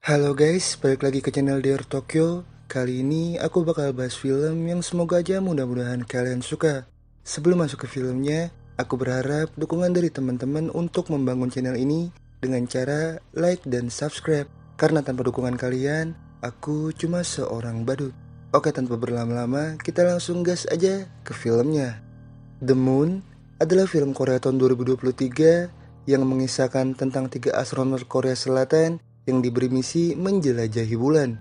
Halo guys, balik lagi ke channel Dear Tokyo. Kali ini aku bakal bahas film yang semoga aja mudah-mudahan kalian suka. Sebelum masuk ke filmnya, aku berharap dukungan dari teman-teman untuk membangun channel ini dengan cara like dan subscribe. Karena tanpa dukungan kalian, aku cuma seorang badut. Oke, tanpa berlama-lama, kita langsung gas aja ke filmnya. The Moon adalah film Korea tahun 2023 yang mengisahkan tentang 3 astronot Korea Selatan yang diberi misi menjelajahi bulan.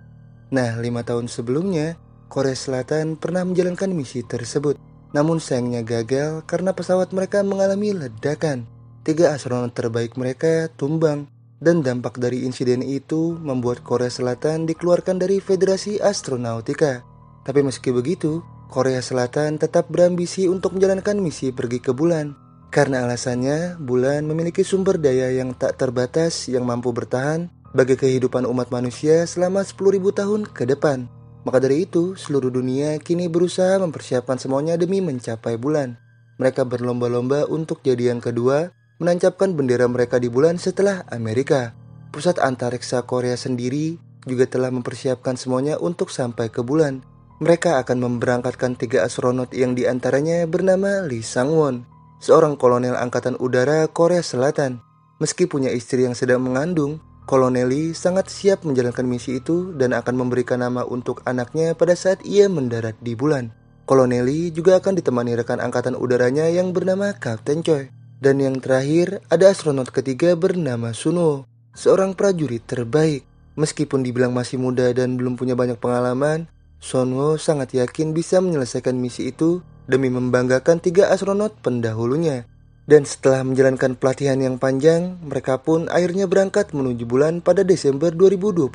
Nah, 5 tahun sebelumnya, Korea Selatan pernah menjalankan misi tersebut. Namun sayangnya gagal karena pesawat mereka mengalami ledakan. 3 astronot terbaik mereka tumbang. Dan dampak dari insiden itu membuat Korea Selatan dikeluarkan dari Federasi Astronautika. Tapi meski begitu, Korea Selatan tetap berambisi untuk menjalankan misi pergi ke bulan. Karena alasannya, bulan memiliki sumber daya yang tak terbatas yang mampu bertahan bagi kehidupan umat manusia selama 10.000 tahun ke depan. Maka dari itu, seluruh dunia kini berusaha mempersiapkan semuanya demi mencapai bulan. Mereka berlomba-lomba untuk jadi yang kedua, menancapkan bendera mereka di bulan setelah Amerika. Pusat Antariksa Korea sendiri juga telah mempersiapkan semuanya untuk sampai ke bulan. Mereka akan memberangkatkan 3 astronot yang diantaranya bernama Lee Sang-won, seorang kolonel angkatan udara Korea Selatan. Meski punya istri yang sedang mengandung, Kolonel Lee sangat siap menjalankan misi itu dan akan memberikan nama untuk anaknya pada saat ia mendarat di bulan. Kolonel Lee juga akan ditemani rekan angkatan udaranya yang bernama Kapten Choi. Dan yang terakhir, ada astronot ketiga bernama Sunwoo, seorang prajurit terbaik. Meskipun dibilang masih muda dan belum punya banyak pengalaman, Sunwoo sangat yakin bisa menyelesaikan misi itu demi membanggakan 3 astronot pendahulunya. Dan setelah menjalankan pelatihan yang panjang, mereka pun akhirnya berangkat menuju bulan pada Desember 2029.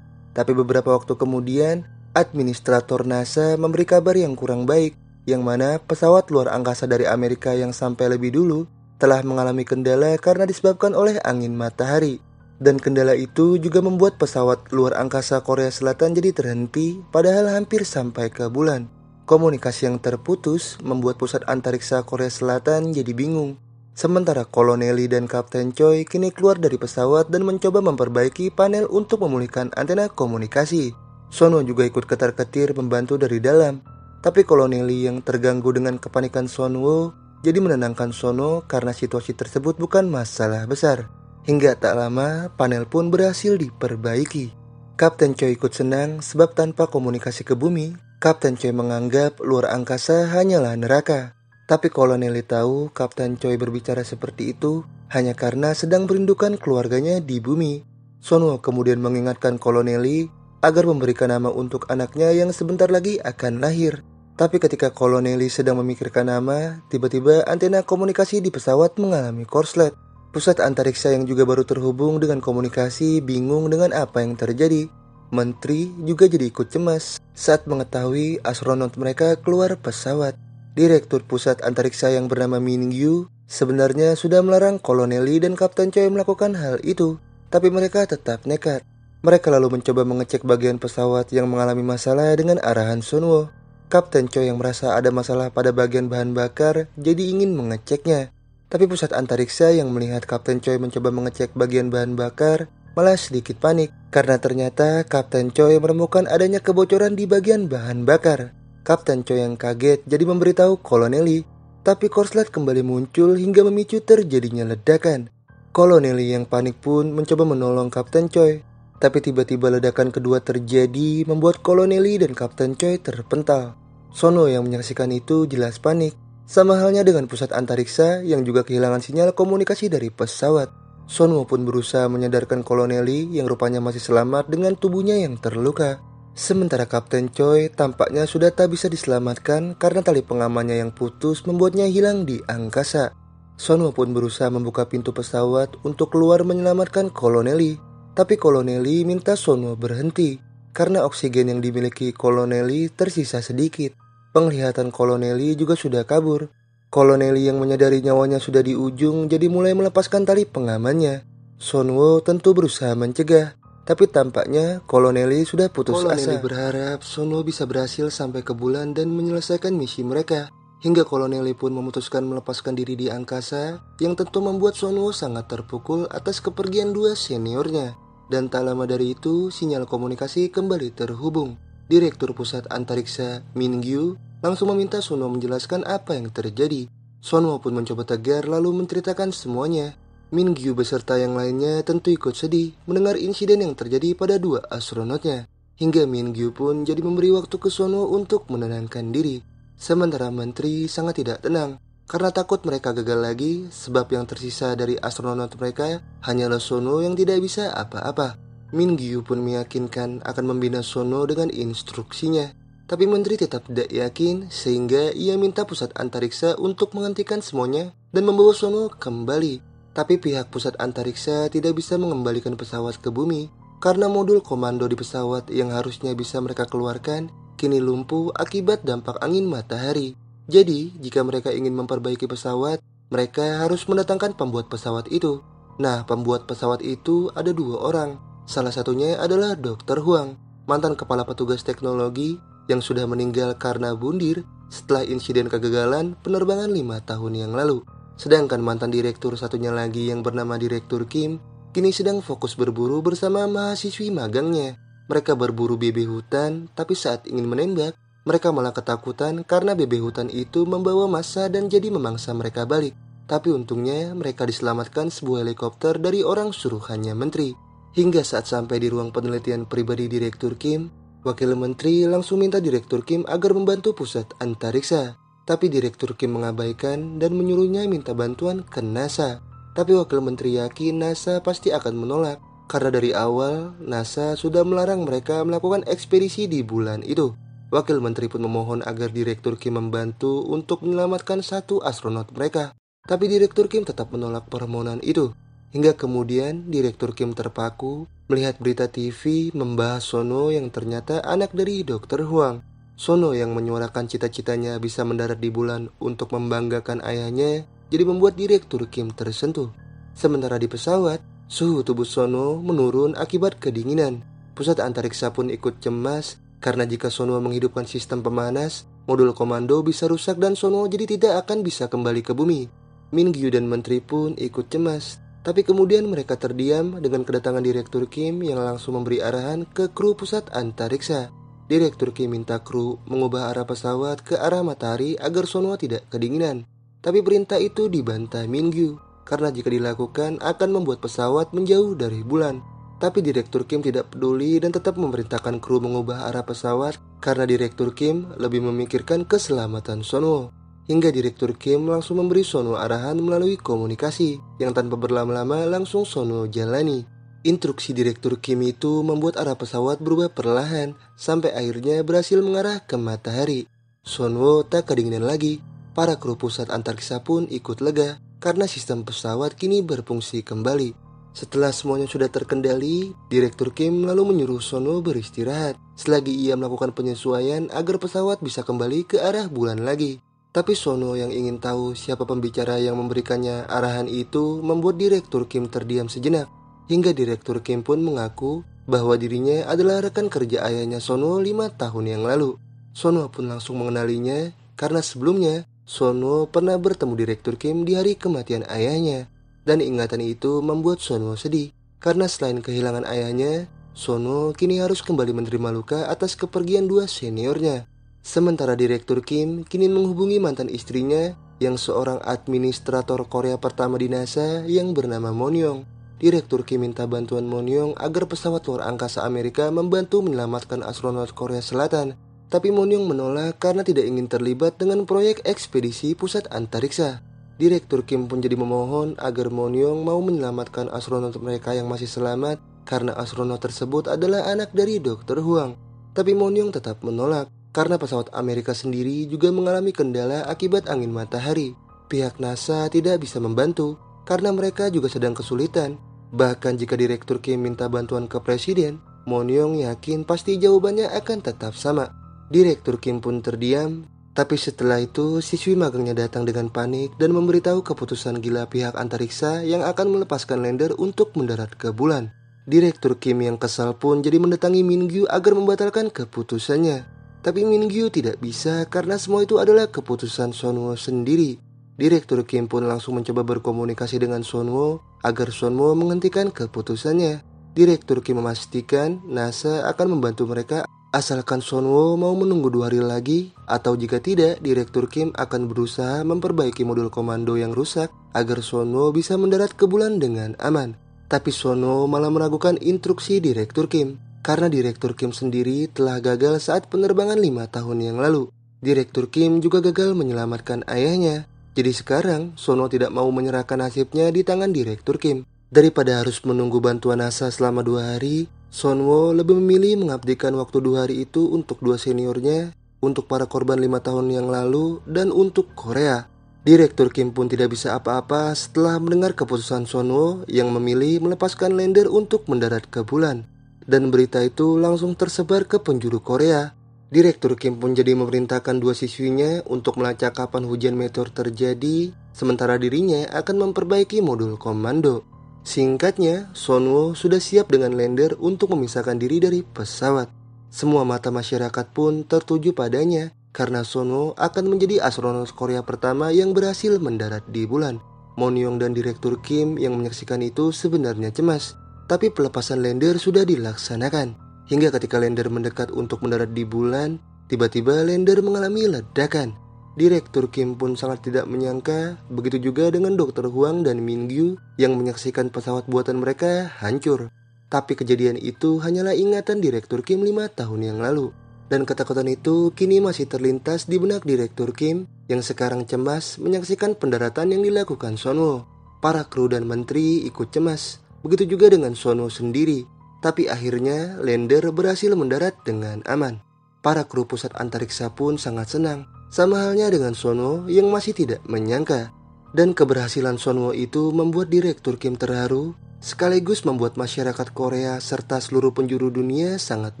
Tapi beberapa waktu kemudian, administrator NASA memberi kabar yang kurang baik, yang mana pesawat luar angkasa dari Amerika yang sampai lebih dulu telah mengalami kendala karena disebabkan oleh angin matahari. Dan kendala itu juga membuat pesawat luar angkasa Korea Selatan jadi terhenti padahal hampir sampai ke bulan. Komunikasi yang terputus membuat pusat antariksa Korea Selatan jadi bingung. Sementara Kolonel Lee dan Kapten Choi kini keluar dari pesawat dan mencoba memperbaiki panel untuk memulihkan antena komunikasi. Sunwoo juga ikut ketar-ketir membantu dari dalam. Tapi Kolonel Lee yang terganggu dengan kepanikan Sunwoo jadi menenangkan Sunwoo karena situasi tersebut bukan masalah besar. Hingga tak lama panel pun berhasil diperbaiki. Kapten Choi ikut senang sebab tanpa komunikasi ke bumi, Kapten Choi menganggap luar angkasa hanyalah neraka. Tapi Kolonel Lee tahu Kapten Choi berbicara seperti itu hanya karena sedang merindukan keluarganya di bumi. Sunwoo kemudian mengingatkan Kolonel Lee agar memberikan nama untuk anaknya yang sebentar lagi akan lahir. Tapi ketika Kolonel Lee sedang memikirkan nama, tiba-tiba antena komunikasi di pesawat mengalami korslet. Pusat antariksa yang juga baru terhubung dengan komunikasi bingung dengan apa yang terjadi. Menteri juga jadi ikut cemas saat mengetahui astronot mereka keluar pesawat. Direktur Pusat Antariksa yang bernama Min Yu sebenarnya sudah melarang Kolonel Lee dan Kapten Choi melakukan hal itu, tapi mereka tetap nekat. Mereka lalu mencoba mengecek bagian pesawat yang mengalami masalah dengan arahan Sunwoo. Kapten Choi yang merasa ada masalah pada bagian bahan bakar jadi ingin mengeceknya. Tapi pusat antariksa yang melihat Kapten Choi mencoba mengecek bagian bahan bakar malah sedikit panik karena ternyata Kapten Choi menemukan adanya kebocoran di bagian bahan bakar. Kapten Choi yang kaget jadi memberitahu Kolonel Lee, tapi korslet kembali muncul hingga memicu terjadinya ledakan. Kolonel Lee yang panik pun mencoba menolong Kapten Choi, tapi tiba-tiba ledakan kedua terjadi membuat Kolonel Lee dan Kapten Choi terpental. Sunwoo yang menyaksikan itu jelas panik, sama halnya dengan pusat antariksa yang juga kehilangan sinyal komunikasi dari pesawat. Sunwoo pun berusaha menyadarkan Kolonel Lee yang rupanya masih selamat dengan tubuhnya yang terluka. Sementara Kapten Choi tampaknya sudah tak bisa diselamatkan karena tali pengamannya yang putus membuatnya hilang di angkasa. Sunwoo pun berusaha membuka pintu pesawat untuk keluar menyelamatkan Kolonel Lee. Tapi Kolonel Lee minta Sunwoo berhenti karena oksigen yang dimiliki Kolonel Lee tersisa sedikit. Penglihatan Kolonel Lee juga sudah kabur. Kolonel Lee yang menyadari nyawanya sudah di ujung jadi mulai melepaskan tali pengamannya. Sunwoo tentu berusaha mencegah, tapi tampaknya Kolonel Lee sudah putus asa. Kolonel Lee berharap Sunwoo bisa berhasil sampai ke bulan dan menyelesaikan misi mereka. Hingga Kolonel Lee pun memutuskan melepaskan diri di angkasa, yang tentu membuat Sunwoo sangat terpukul atas kepergian dua seniornya. Dan tak lama dari itu, sinyal komunikasi kembali terhubung. Direktur Pusat Antariksa Min Gyu langsung meminta Sunwo menjelaskan apa yang terjadi. Sunwo pun mencoba tegar lalu menceritakan semuanya. Min Gyu beserta yang lainnya tentu ikut sedih mendengar insiden yang terjadi pada dua astronotnya. Hingga Min Gyu pun jadi memberi waktu ke Sunwo untuk menenangkan diri. Sementara menteri sangat tidak tenang karena takut mereka gagal lagi, sebab yang tersisa dari astronot mereka hanyalah Sunwo yang tidak bisa apa-apa. Min Gyu pun meyakinkan akan membina Sunwo dengan instruksinya. Tapi menteri tetap tidak yakin sehingga ia minta pusat antariksa untuk menghentikan semuanya dan membawa Sunwo kembali. Tapi pihak pusat antariksa tidak bisa mengembalikan pesawat ke bumi karena modul komando di pesawat yang harusnya bisa mereka keluarkan kini lumpuh akibat dampak angin matahari. Jadi, jika mereka ingin memperbaiki pesawat, mereka harus mendatangkan pembuat pesawat itu. Nah, pembuat pesawat itu ada dua orang. Salah satunya adalah Dr. Huang, mantan kepala petugas teknologi yang sudah meninggal karena bundir setelah insiden kegagalan penerbangan 5 tahun yang lalu. Sedangkan mantan direktur satunya lagi yang bernama Direktur Kim kini sedang fokus berburu bersama mahasiswi magangnya. Mereka berburu bebek hutan, tapi saat ingin menembak, mereka malah ketakutan karena bebek hutan itu membawa massa dan jadi memangsa mereka balik. Tapi untungnya mereka diselamatkan sebuah helikopter dari orang suruhannya menteri. Hingga saat sampai di ruang penelitian pribadi Direktur Kim, Wakil Menteri langsung minta Direktur Kim agar membantu pusat antariksa. Tapi Direktur Kim mengabaikan dan menyuruhnya minta bantuan ke NASA. Tapi Wakil Menteri yakin NASA pasti akan menolak karena dari awal NASA sudah melarang mereka melakukan ekspedisi di bulan itu. Wakil Menteri pun memohon agar Direktur Kim membantu untuk menyelamatkan satu astronot mereka. Tapi Direktur Kim tetap menolak permohonan itu. Hingga kemudian Direktur Kim terpaku melihat berita TV membahas Sunwo yang ternyata anak dari Dr. Huang. Sunwo yang menyuarakan cita-citanya bisa mendarat di bulan untuk membanggakan ayahnya, jadi membuat Direktur Kim tersentuh. Sementara di pesawat, suhu tubuh Sunwo menurun akibat kedinginan. Pusat antariksa pun ikut cemas karena jika Sunwo menghidupkan sistem pemanas, modul komando bisa rusak dan Sunwo jadi tidak akan bisa kembali ke bumi. Min Gyu dan menteri pun ikut cemas. Tapi kemudian mereka terdiam dengan kedatangan Direktur Kim yang langsung memberi arahan ke kru pusat antariksa. Direktur Kim minta kru mengubah arah pesawat ke arah matahari agar Sunwo tidak kedinginan. Tapi perintah itu dibantah Min Gyu karena jika dilakukan akan membuat pesawat menjauh dari bulan. Tapi Direktur Kim tidak peduli dan tetap memerintahkan kru mengubah arah pesawat karena Direktur Kim lebih memikirkan keselamatan Sunwo. Hingga Direktur Kim langsung memberi Sunwo arahan melalui komunikasi yang tanpa berlama-lama langsung Sunwo jalani. Instruksi Direktur Kim itu membuat arah pesawat berubah perlahan sampai akhirnya berhasil mengarah ke matahari. Sunwo tak kedinginan lagi. Para kru pusat antariksa pun ikut lega karena sistem pesawat kini berfungsi kembali. Setelah semuanya sudah terkendali, Direktur Kim lalu menyuruh Sunwo beristirahat selagi ia melakukan penyesuaian agar pesawat bisa kembali ke arah bulan lagi. Tapi Sunwo yang ingin tahu siapa pembicara yang memberikannya arahan itu membuat Direktur Kim terdiam sejenak. Hingga Direktur Kim pun mengaku bahwa dirinya adalah rekan kerja ayahnya Sunwo 5 tahun yang lalu. Sunwo pun langsung mengenalinya karena sebelumnya Sunwo pernah bertemu Direktur Kim di hari kematian ayahnya. Dan ingatan itu membuat Sunwo sedih karena selain kehilangan ayahnya, Sunwo kini harus kembali menerima luka atas kepergian dua seniornya. Sementara Direktur Kim kini menghubungi mantan istrinya yang seorang administrator Korea pertama di NASA yang bernama Monyong. Direktur Kim minta bantuan Monyong agar pesawat luar angkasa Amerika membantu menyelamatkan astronot Korea Selatan. Tapi Monyong menolak karena tidak ingin terlibat dengan proyek ekspedisi pusat antariksa. Direktur Kim pun jadi memohon agar Monyong mau menyelamatkan astronot mereka yang masih selamat karena astronot tersebut adalah anak dari Dr. Huang. Tapi Monyong tetap menolak karena pesawat Amerika sendiri juga mengalami kendala akibat angin matahari. Pihak NASA tidak bisa membantu karena mereka juga sedang kesulitan. Bahkan jika Direktur Kim minta bantuan ke Presiden, Monyong yakin pasti jawabannya akan tetap sama. Direktur Kim pun terdiam. Tapi setelah itu siswi magangnya datang dengan panik dan memberitahu keputusan gila pihak antariksa yang akan melepaskan lander untuk mendarat ke bulan. Direktur Kim yang kesal pun jadi mendatangi Min Gyu agar membatalkan keputusannya. Tapi Min Gyu tidak bisa karena semua itu adalah keputusan Sunwo sendiri. Direktur Kim pun langsung mencoba berkomunikasi dengan Sunwo agar Sunwo menghentikan keputusannya. Direktur Kim memastikan NASA akan membantu mereka asalkan Sonwo mau menunggu 2 hari lagi, atau jika tidak, Direktur Kim akan berusaha memperbaiki modul komando yang rusak agar Sonwo bisa mendarat ke bulan dengan aman. Tapi Sonwo malah meragukan instruksi Direktur Kim, karena Direktur Kim sendiri telah gagal saat penerbangan 5 tahun yang lalu. Direktur Kim juga gagal menyelamatkan ayahnya. Jadi sekarang, Sonwo tidak mau menyerahkan nasibnya di tangan Direktur Kim. Daripada harus menunggu bantuan NASA selama 2 hari, Sonwo lebih memilih mengabdikan waktu 2 hari itu untuk 2 seniornya, untuk para korban 5 tahun yang lalu, dan untuk Korea. Direktur Kim pun tidak bisa apa-apa setelah mendengar keputusan Sonwo yang memilih melepaskan lander untuk mendarat ke bulan. Dan berita itu langsung tersebar ke penjuru Korea. Direktur Kim pun jadi memerintahkan 2 siswinya untuk melacak kapan hujan meteor terjadi, sementara dirinya akan memperbaiki modul komando. Singkatnya, Sonwo sudah siap dengan lander untuk memisahkan diri dari pesawat. Semua mata masyarakat pun tertuju padanya, karena Sonwo akan menjadi astronot Korea pertama yang berhasil mendarat di bulan. Moon-young dan Direktur Kim yang menyaksikan itu sebenarnya cemas, tapi pelepasan lander sudah dilaksanakan. Hingga ketika lander mendekat untuk mendarat di bulan, tiba-tiba lander mengalami ledakan. Direktur Kim pun sangat tidak menyangka, begitu juga dengan Dr. Huang dan Min Gyu yang menyaksikan pesawat buatan mereka hancur. Tapi kejadian itu hanyalah ingatan Direktur Kim 5 tahun yang lalu. Dan ketakutan itu kini masih terlintas di benak Direktur Kim yang sekarang cemas menyaksikan pendaratan yang dilakukan Sonwo. Para kru dan menteri ikut cemas, begitu juga dengan Sonwo sendiri. Tapi akhirnya lander berhasil mendarat dengan aman. Para kru pusat antariksa pun sangat senang, sama halnya dengan Sonwo yang masih tidak menyangka. Dan keberhasilan Sonwo itu membuat Direktur Kim terharu, sekaligus membuat masyarakat Korea serta seluruh penjuru dunia sangat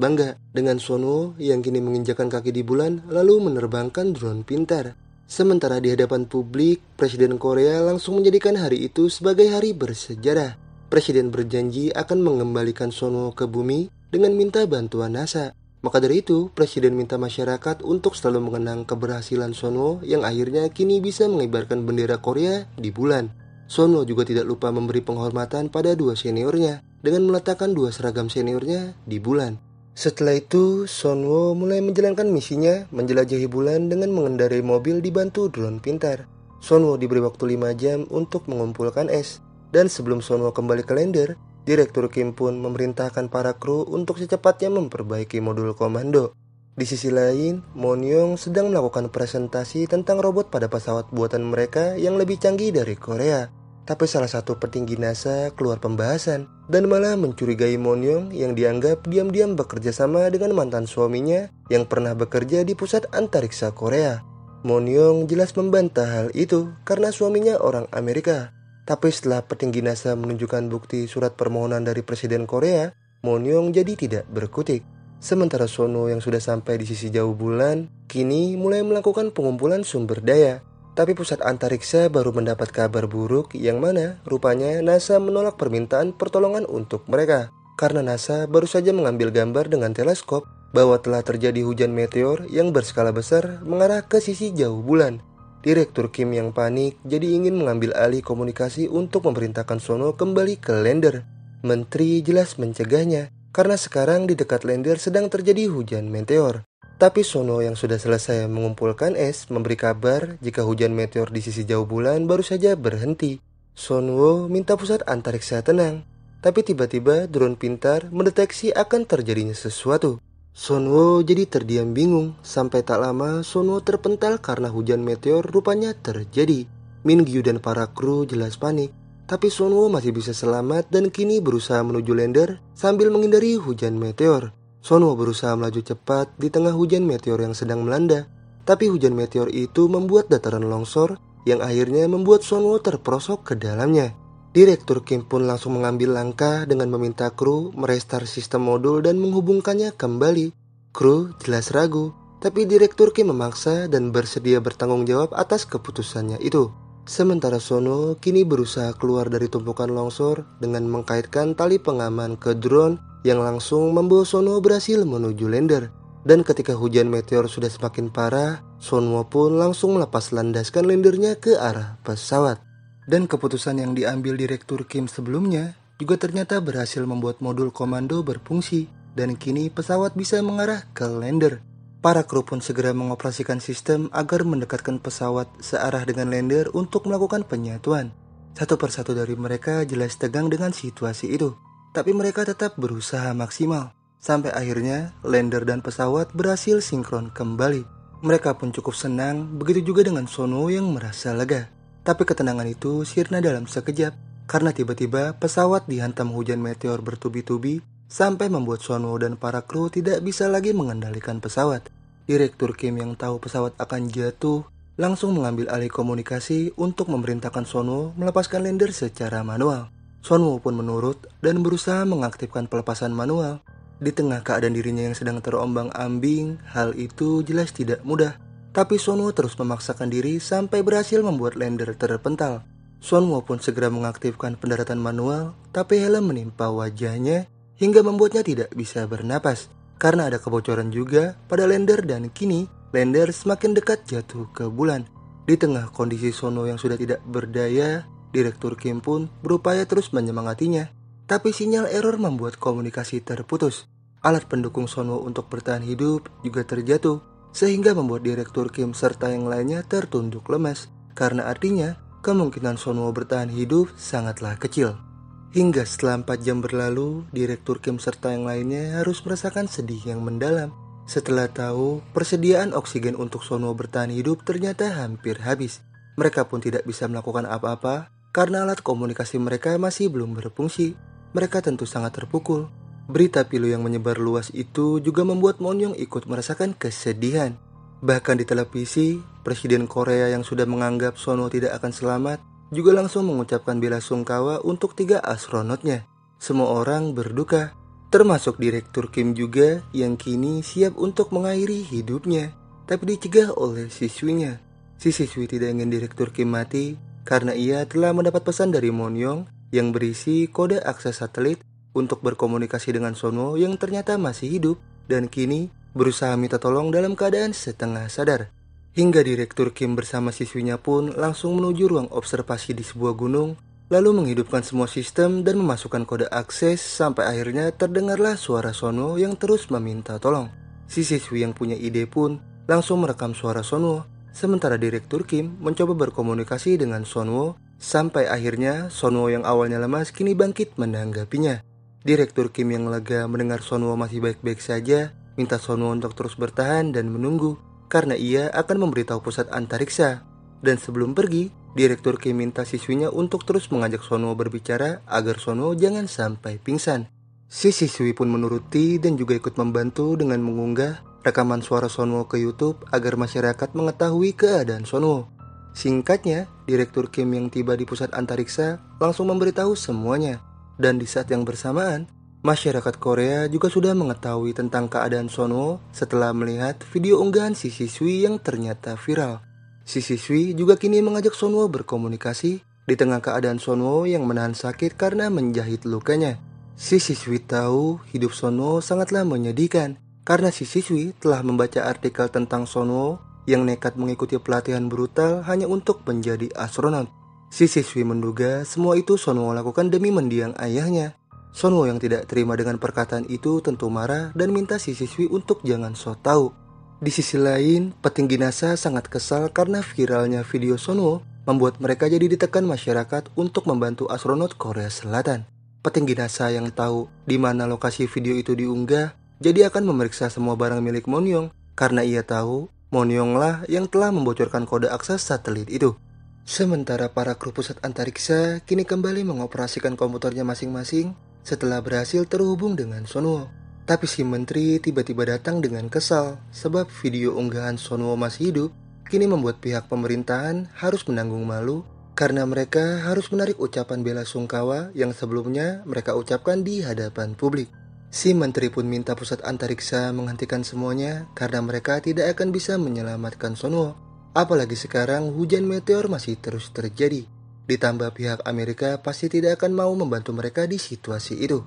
bangga dengan Sonwo yang kini menginjakan kaki di bulan lalu menerbangkan drone pintar. Sementara di hadapan publik, Presiden Korea langsung menjadikan hari itu sebagai hari bersejarah. Presiden berjanji akan mengembalikan Sonwo ke bumi dengan minta bantuan NASA. Maka dari itu, Presiden minta masyarakat untuk selalu mengenang keberhasilan Sonwo yang akhirnya kini bisa mengibarkan bendera Korea di bulan. Sonwo juga tidak lupa memberi penghormatan pada 2 seniornya dengan meletakkan 2 seragam seniornya di bulan. Setelah itu, Sonwo mulai menjalankan misinya menjelajahi bulan dengan mengendarai mobil dibantu drone pintar. Sonwo diberi waktu 5 jam untuk mengumpulkan es. Dan sebelum Sonwo kembali ke lander, Direktur Kim pun memerintahkan para kru untuk secepatnya memperbaiki modul komando. Di sisi lain, Moon-young sedang melakukan presentasi tentang robot pada pesawat buatan mereka yang lebih canggih dari Korea. Tapi salah satu petinggi NASA keluar pembahasan dan malah mencurigai Moon-young yang dianggap diam-diam bekerja sama dengan mantan suaminya yang pernah bekerja di pusat antariksa Korea. Moon-young jelas membantah hal itu karena suaminya orang Amerika. Tapi setelah petinggi NASA menunjukkan bukti surat permohonan dari Presiden Korea, Moon-young jadi tidak berkutik. Sementara Sonwo yang sudah sampai di sisi jauh bulan, kini mulai melakukan pengumpulan sumber daya. Tapi pusat antariksa baru mendapat kabar buruk yang mana rupanya NASA menolak permintaan pertolongan untuk mereka. Karena NASA baru saja mengambil gambar dengan teleskop bahwa telah terjadi hujan meteor yang berskala besar mengarah ke sisi jauh bulan. Direktur Kim yang panik jadi ingin mengambil alih komunikasi untuk memerintahkan Sonwo kembali ke lander. Menteri jelas mencegahnya karena sekarang di dekat lander sedang terjadi hujan meteor. Tapi Sonwo yang sudah selesai mengumpulkan es memberi kabar jika hujan meteor di sisi jauh bulan baru saja berhenti. Sonwo minta pusat antariksa tenang, tapi tiba-tiba drone pintar mendeteksi akan terjadinya sesuatu. Sonwo jadi terdiam bingung, sampai tak lama Sonwo terpental karena hujan meteor rupanya terjadi. Min Gyu dan para kru jelas panik, tapi Sonwo masih bisa selamat dan kini berusaha menuju lander sambil menghindari hujan meteor. Sonwo berusaha melaju cepat di tengah hujan meteor yang sedang melanda, tapi hujan meteor itu membuat dataran longsor yang akhirnya membuat Sonwo terperosok ke dalamnya. Direktur Kim pun langsung mengambil langkah dengan meminta kru merestart sistem modul dan menghubungkannya kembali. Kru jelas ragu, tapi Direktur Kim memaksa dan bersedia bertanggung jawab atas keputusannya itu. Sementara Sonwo kini berusaha keluar dari tumpukan longsor dengan mengkaitkan tali pengaman ke drone yang langsung membawa Sonwo berhasil menuju lander. Dan ketika hujan meteor sudah semakin parah, Sonwo pun langsung melepas landaskan landernya ke arah pesawat. Dan keputusan yang diambil Direktur Kim sebelumnya juga ternyata berhasil membuat modul komando berfungsi, dan kini pesawat bisa mengarah ke lander. Para kru pun segera mengoperasikan sistem agar mendekatkan pesawat searah dengan lander untuk melakukan penyatuan. Satu persatu dari mereka jelas tegang dengan situasi itu, tapi mereka tetap berusaha maksimal. Sampai akhirnya lander dan pesawat berhasil sinkron kembali. Mereka pun cukup senang, begitu juga dengan Sono yang merasa lega. Tapi ketenangan itu sirna dalam sekejap, karena tiba-tiba pesawat dihantam hujan meteor bertubi-tubi sampai membuat Sono dan para kru tidak bisa lagi mengendalikan pesawat. Direktur Kim yang tahu pesawat akan jatuh langsung mengambil alih komunikasi untuk memerintahkan Sono melepaskan lander secara manual. Sono pun menurut dan berusaha mengaktifkan pelepasan manual. Di tengah keadaan dirinya yang sedang terombang-ambing, hal itu jelas tidak mudah. Tapi Sono terus memaksakan diri sampai berhasil membuat lander terpental. Sono pun segera mengaktifkan pendaratan manual, tapi helm menimpa wajahnya hingga membuatnya tidak bisa bernapas. Karena ada kebocoran juga pada lander dan kini lander semakin dekat jatuh ke bulan. Di tengah kondisi Sono yang sudah tidak berdaya, Direktur Kim pun berupaya terus menyemangatinya. Tapi sinyal error membuat komunikasi terputus. Alat pendukung Sono untuk bertahan hidup juga terjatuh, sehingga membuat Direktur Kim serta yang lainnya tertunduk lemas. Karena artinya, kemungkinan Sono bertahan hidup sangatlah kecil. Hingga setelah 4 jam berlalu, Direktur Kim serta yang lainnya harus merasakan sedih yang mendalam. Setelah tahu persediaan oksigen untuk Sono bertahan hidup ternyata hampir habis. Mereka pun tidak bisa melakukan apa-apa karena alat komunikasi mereka masih belum berfungsi. Mereka tentu sangat terpukul. Berita pilu yang menyebar luas itu juga membuat Monyong ikut merasakan kesedihan. Bahkan di televisi, Presiden Korea yang sudah menganggap Sono tidak akan selamat juga langsung mengucapkan bela sungkawa untuk 3 astronotnya. Semua orang berduka, termasuk Direktur Kim juga yang kini siap untuk mengakhiri hidupnya, tapi dicegah oleh siswinya. Si siswi tidak ingin Direktur Kim mati karena ia telah mendapat pesan dari Monyong yang berisi kode akses satelit untuk berkomunikasi dengan Sono yang ternyata masih hidup dan kini berusaha minta tolong dalam keadaan setengah sadar. Hingga Direktur Kim bersama siswinya pun langsung menuju ruang observasi di sebuah gunung, lalu menghidupkan semua sistem dan memasukkan kode akses sampai akhirnya terdengarlah suara Sono yang terus meminta tolong. Si siswi yang punya ide pun langsung merekam suara Sono, sementara Direktur Kim mencoba berkomunikasi dengan Sono sampai akhirnya Sono yang awalnya lemas kini bangkit menanggapinya. Direktur Kim yang lega mendengar Sono masih baik-baik saja, minta Sono untuk terus bertahan dan menunggu, karena ia akan memberitahu pusat antariksa. Dan sebelum pergi, Direktur Kim minta siswinya untuk terus mengajak Sono berbicara agar Sono jangan sampai pingsan. Si siswi pun menuruti dan juga ikut membantu dengan mengunggah rekaman suara Sono ke YouTube agar masyarakat mengetahui keadaan Sono. Singkatnya, Direktur Kim yang tiba di pusat antariksa langsung memberitahu semuanya. Dan di saat yang bersamaan, masyarakat Korea juga sudah mengetahui tentang keadaan Sono setelah melihat video unggahan si siswi yang ternyata viral. Si siswi juga kini mengajak Sono berkomunikasi di tengah keadaan Sono yang menahan sakit karena menjahit lukanya. Si siswi tahu hidup Sono sangatlah menyedihkan karena si siswi telah membaca artikel tentang Sono yang nekat mengikuti pelatihan brutal hanya untuk menjadi astronot. Si siswi menduga semua itu Sono lakukan demi mendiang ayahnya. Sono yang tidak terima dengan perkataan itu tentu marah dan minta si siswi untuk jangan sok tahu. Di sisi lain, petinggi NASA sangat kesal karena viralnya video Sono membuat mereka jadi ditekan masyarakat untuk membantu astronot Korea Selatan. Petinggi NASA yang tahu di mana lokasi video itu diunggah, jadi akan memeriksa semua barang milik Monyong karena ia tahu Monyonglah yang telah membocorkan kode akses satelit itu. Sementara para kru pusat antariksa kini kembali mengoperasikan komputernya masing-masing setelah berhasil terhubung dengan Sono. Tapi si menteri tiba-tiba datang dengan kesal sebab video unggahan Sono masih hidup kini membuat pihak pemerintahan harus menanggung malu karena mereka harus menarik ucapan bela sungkawa yang sebelumnya mereka ucapkan di hadapan publik. Si menteri pun minta pusat antariksa menghentikan semuanya karena mereka tidak akan bisa menyelamatkan Sono. Apalagi sekarang hujan meteor masih terus terjadi. Ditambah pihak Amerika pasti tidak akan mau membantu mereka di situasi itu.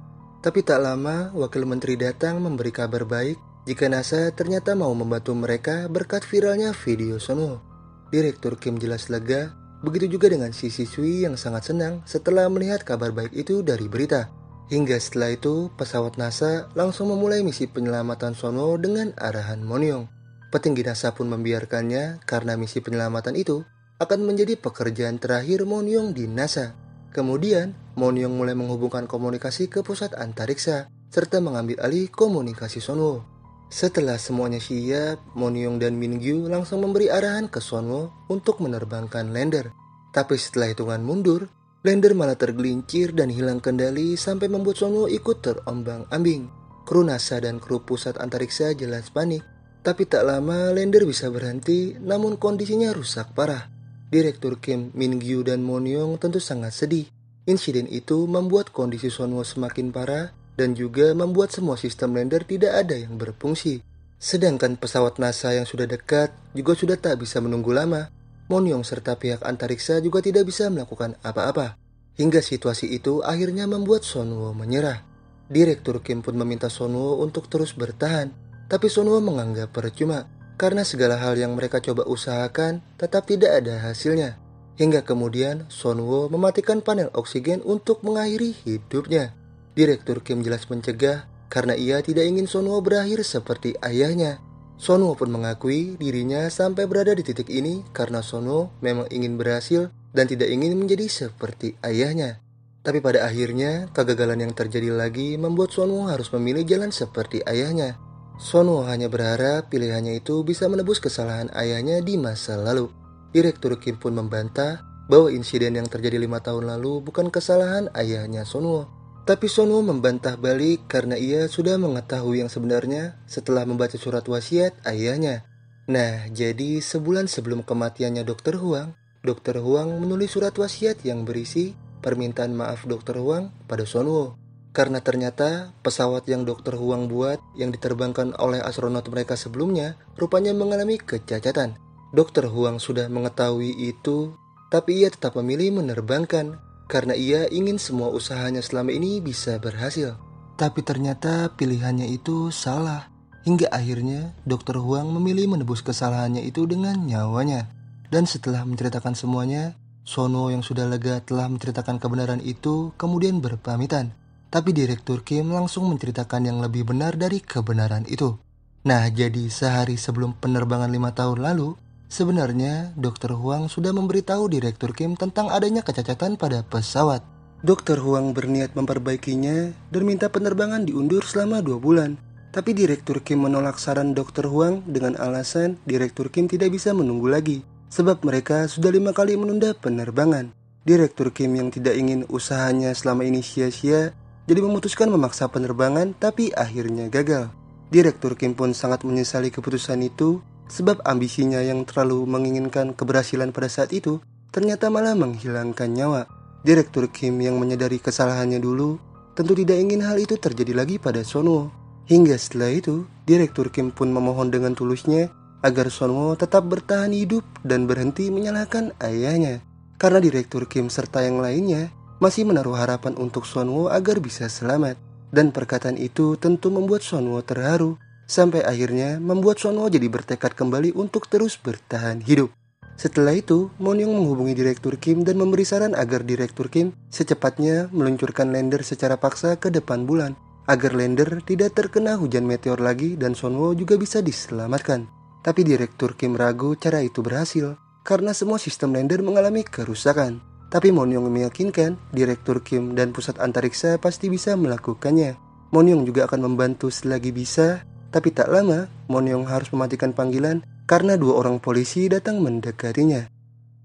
Tapi tak lama wakil menteri datang memberi kabar baik jika NASA ternyata mau membantu mereka berkat viralnya video Sono. Direktur Kim jelas lega Begitu juga dengan si siswi yang sangat senang setelah melihat kabar baik itu dari berita. Hingga setelah itu, pesawat NASA langsung memulai misi penyelamatan Sonwo dengan arahan Monyong. Petinggi NASA pun membiarkannya karena misi penyelamatan itu akan menjadi pekerjaan terakhir Monyong di NASA. Kemudian, Monyong mulai menghubungkan komunikasi ke pusat antariksa serta mengambil alih komunikasi Sonwo. Setelah semuanya siap, Monyong dan Mingyu langsung memberi arahan ke Sonwo untuk menerbangkan lander. Tapi setelah hitungan mundur, lander malah tergelincir dan hilang kendali sampai membuat Sonwo ikut terombang-ambing. Kru NASA dan kru pusat antariksa jelas panik. Tapi tak lama lander bisa berhenti, namun kondisinya rusak parah. Direktur Kim, Mingyu dan Monyong tentu sangat sedih. Insiden itu membuat kondisi Sonwo semakin parah dan juga membuat semua sistem lander tidak ada yang berfungsi. Sedangkan pesawat NASA yang sudah dekat juga sudah tak bisa menunggu lama. Monyong serta pihak antariksa juga tidak bisa melakukan apa-apa. Hingga situasi itu akhirnya membuat Sonwo menyerah. Direktur Kim pun meminta Sonwo untuk terus bertahan, tapi Sonwo menganggap percuma karena segala hal yang mereka coba usahakan tetap tidak ada hasilnya. Hingga kemudian Sonwo mematikan panel oksigen untuk mengakhiri hidupnya. Direktur Kim jelas mencegah karena ia tidak ingin Sonwo berakhir seperti ayahnya. Sonwo pun mengakui dirinya sampai berada di titik ini karena Sonwo memang ingin berhasil dan tidak ingin menjadi seperti ayahnya. Tapi pada akhirnya, kegagalan yang terjadi lagi membuat Sonwo harus memilih jalan seperti ayahnya. Sonwo hanya berharap pilihannya itu bisa menebus kesalahan ayahnya di masa lalu. Direktur Kim pun membantah bahwa insiden yang terjadi 5 tahun lalu bukan kesalahan ayahnya Sonwo. Tapi Sonwo membantah balik karena ia sudah mengetahui yang sebenarnya setelah membaca surat wasiat ayahnya. Nah, jadi sebulan sebelum kematiannya Dr. Huang menulis surat wasiat yang berisi permintaan maaf Dr. Huang pada Sonwo. Karena ternyata pesawat yang Dr. Huang buat yang diterbangkan oleh astronot mereka sebelumnya rupanya mengalami kecacatan. Dr. Huang sudah mengetahui itu, tapi ia tetap memilih menerbangkan karena ia ingin semua usahanya selama ini bisa berhasil. Tapi ternyata pilihannya itu salah. Hingga akhirnya Dr. Huang memilih menebus kesalahannya itu dengan nyawanya. Dan setelah menceritakan semuanya, Sonwo yang sudah lega telah menceritakan kebenaran itu kemudian berpamitan. Tapi Direktur Kim langsung menceritakan yang lebih benar dari kebenaran itu. Nah, jadi sehari sebelum penerbangan 5 tahun lalu, sebenarnya Dr. Huang sudah memberitahu Direktur Kim tentang adanya kecacatan pada pesawat. Dr. Huang berniat memperbaikinya dan minta penerbangan diundur selama 2 bulan. Tapi Direktur Kim menolak saran Dr. Huang dengan alasan Direktur Kim tidak bisa menunggu lagi, sebab mereka sudah 5 kali menunda penerbangan. Direktur Kim yang tidak ingin usahanya selama ini sia-sia, jadi memutuskan memaksa penerbangan tapi akhirnya gagal. Direktur Kim pun sangat menyesali keputusan itu, sebab ambisinya yang terlalu menginginkan keberhasilan pada saat itu ternyata malah menghilangkan nyawa. Direktur Kim yang menyadari kesalahannya dulu tentu tidak ingin hal itu terjadi lagi pada Sonwo. Hingga setelah itu, Direktur Kim pun memohon dengan tulusnya agar Sonwo tetap bertahan hidup dan berhenti menyalahkan ayahnya. Karena Direktur Kim serta yang lainnya masih menaruh harapan untuk Sonwo agar bisa selamat. Dan perkataan itu tentu membuat Sonwo terharu, sampai akhirnya membuat Sonwo jadi bertekad kembali untuk terus bertahan hidup. Setelah itu, Monyong menghubungi Direktur Kim dan memberi saran agar Direktur Kim secepatnya meluncurkan lander secara paksa ke depan bulan, agar lander tidak terkena hujan meteor lagi dan Sonwo juga bisa diselamatkan. Tapi Direktur Kim ragu cara itu berhasil, karena semua sistem lander mengalami kerusakan. Tapi Monyong meyakinkan Direktur Kim dan pusat antariksa pasti bisa melakukannya. Monyong juga akan membantu selagi bisa, tapi tak lama Monyong harus mematikan panggilan karena 2 orang polisi datang mendekatinya.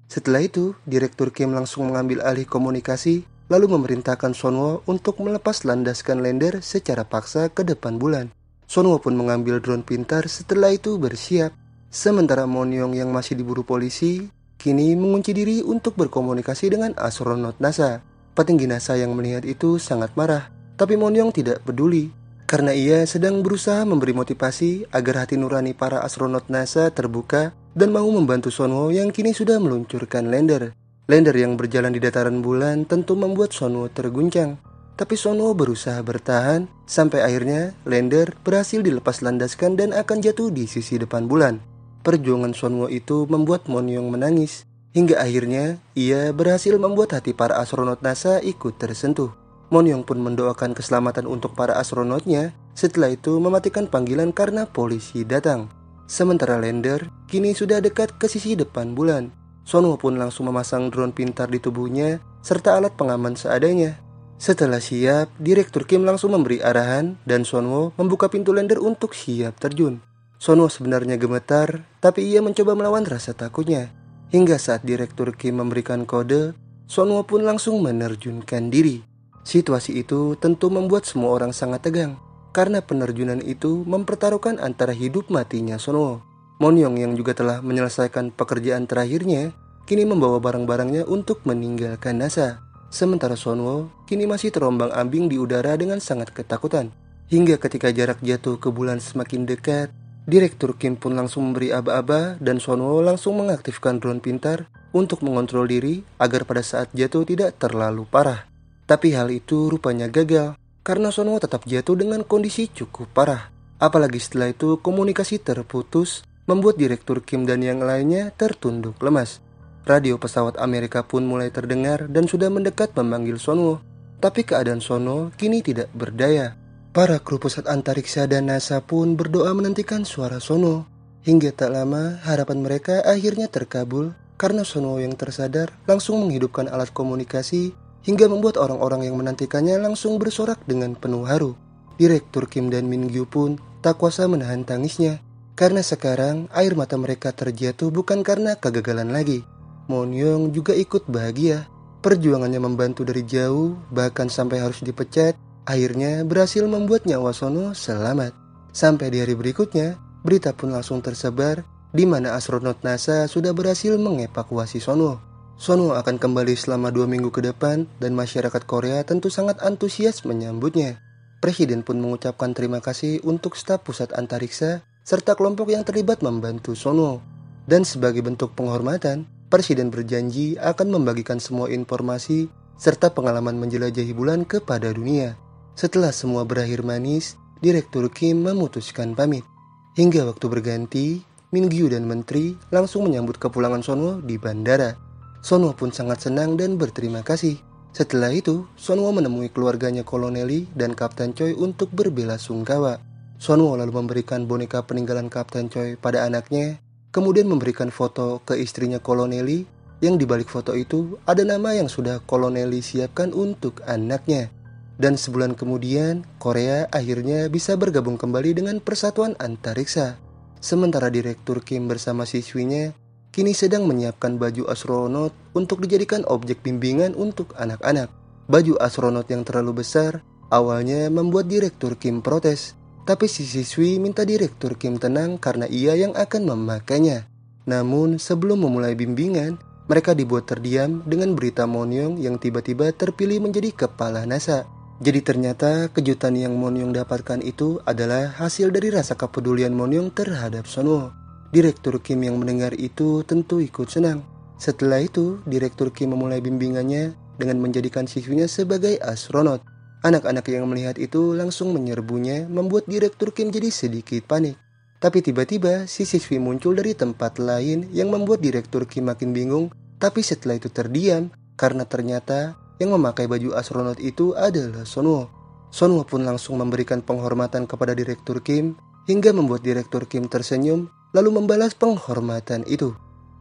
Setelah itu, Direktur Kim langsung mengambil alih komunikasi, lalu memerintahkan Sonwo untuk melepas landaskan lander secara paksa ke depan bulan. Sonwo pun mengambil drone pintar setelah itu bersiap. Sementara Monyong yang masih diburu polisi kini mengunci diri untuk berkomunikasi dengan astronot NASA. Petinggi NASA yang melihat itu sangat marah, tapi Monyong tidak peduli, karena ia sedang berusaha memberi motivasi agar hati nurani para astronot NASA terbuka dan mau membantu Sonwo yang kini sudah meluncurkan lander. Lander yang berjalan di dataran bulan tentu membuat Sonwo terguncang, tapi Sonwo berusaha bertahan sampai akhirnya lander berhasil dilepas landaskan dan akan jatuh di sisi depan bulan. Perjuangan Sonwo itu membuat Monyong menangis, Hingga akhirnya, ia berhasil membuat hati para astronot NASA ikut tersentuh. Moon-young pun mendoakan keselamatan untuk para astronotnya, setelah itu mematikan panggilan karena polisi datang. Sementara lander kini sudah dekat ke sisi depan bulan. Sunwoo pun langsung memasang drone pintar di tubuhnya, serta alat pengaman seadanya. Setelah siap, Direktur Kim langsung memberi arahan, dan Sunwoo membuka pintu lander untuk siap terjun. Sunwoo sebenarnya gemetar, tapi ia mencoba melawan rasa takutnya. Hingga saat Direktur Kim memberikan kode, Sunwoo pun langsung menerjunkan diri. Situasi itu tentu membuat semua orang sangat tegang, karena penerjunan itu mempertaruhkan antara hidup matinya Sunwoo. Moon-young yang juga telah menyelesaikan pekerjaan terakhirnya, kini membawa barang-barangnya untuk meninggalkan NASA. Sementara Sunwoo kini masih terombang-ambing di udara dengan sangat ketakutan. Hingga ketika jarak jatuh ke bulan semakin dekat, Direktur Kim pun langsung memberi aba-aba dan Sunwoo langsung mengaktifkan drone pintar untuk mengontrol diri agar pada saat jatuh tidak terlalu parah. Tapi hal itu rupanya gagal, karena Sunwoo tetap jatuh dengan kondisi cukup parah. Apalagi setelah itu komunikasi terputus, membuat Direktur Kim dan yang lainnya tertunduk lemas. Radio pesawat Amerika pun mulai terdengar dan sudah mendekat memanggil Sunwoo. Tapi keadaan Sunwoo kini tidak berdaya. Para kru pusat antariksa dan NASA pun berdoa menantikan suara Sunwoo. Hingga tak lama harapan mereka akhirnya terkabul, karena Sunwoo yang tersadar langsung menghidupkan alat komunikasi hingga membuat orang-orang yang menantikannya langsung bersorak dengan penuh haru. Direktur Kim dan Min-gyu pun tak kuasa menahan tangisnya, karena sekarang air mata mereka terjatuh bukan karena kegagalan lagi. Moon-young juga ikut bahagia. Perjuangannya membantu dari jauh, bahkan sampai harus dipecat, akhirnya berhasil membuat nyawa Sunwoo selamat. Sampai di hari berikutnya, berita pun langsung tersebar di mana astronot NASA sudah berhasil mengevakuasi Sunwoo. Sunwoo akan kembali selama 2 minggu ke depan dan masyarakat Korea tentu sangat antusias menyambutnya. Presiden pun mengucapkan terima kasih untuk staf pusat antariksa serta kelompok yang terlibat membantu Sunwoo. Dan sebagai bentuk penghormatan, Presiden berjanji akan membagikan semua informasi serta pengalaman menjelajahi bulan kepada dunia. Setelah semua berakhir manis, Direktur Kim memutuskan pamit. Hingga waktu berganti, Min-gyu dan Menteri langsung menyambut kepulangan Sunwoo di bandara. Sunwoo pun sangat senang dan berterima kasih. Setelah itu, Sunwoo menemui keluarganya Kolonel Lee dan Kapten Choi untuk berbelasungkawa. Sunwoo lalu memberikan boneka peninggalan Kapten Choi pada anaknya, kemudian memberikan foto ke istrinya Kolonel Lee, yang di balik foto itu ada nama yang sudah Kolonel Lee siapkan untuk anaknya. Dan sebulan kemudian, Korea akhirnya bisa bergabung kembali dengan Persatuan Antariksa. Sementara Direktur Kim bersama siswinya kini sedang menyiapkan baju astronot untuk dijadikan objek bimbingan untuk anak-anak. Baju astronot yang terlalu besar awalnya membuat Direktur Kim protes, tapi si siswi minta Direktur Kim tenang karena ia yang akan memakainya. Namun sebelum memulai bimbingan, mereka dibuat terdiam dengan berita Moon-young yang tiba-tiba terpilih menjadi kepala NASA. Jadi ternyata kejutan yang Moon-young dapatkan itu adalah hasil dari rasa kepedulian Moon-young terhadap Sunwoo. Direktur Kim yang mendengar itu tentu ikut senang. Setelah itu, Direktur Kim memulai bimbingannya dengan menjadikan siswinya sebagai astronot. Anak-anak yang melihat itu langsung menyerbunya, membuat Direktur Kim jadi sedikit panik. Tapi tiba-tiba si siswi muncul dari tempat lain yang membuat Direktur Kim makin bingung. Tapi setelah itu terdiam karena ternyata yang memakai baju astronot itu adalah Sunwoo. Sunwoo pun langsung memberikan penghormatan kepada Direktur Kim hingga membuat Direktur Kim tersenyum lalu membalas penghormatan itu.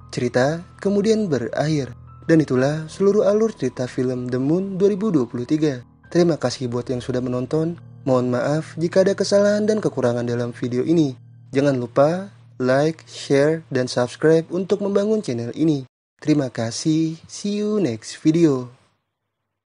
Cerita kemudian berakhir, dan itulah seluruh alur cerita film The Moon 2023. Terima kasih buat yang sudah menonton. Mohon maaf jika ada kesalahan dan kekurangan dalam video ini. Jangan lupa like, share, dan subscribe untuk membangun channel ini. Terima kasih, see you next video.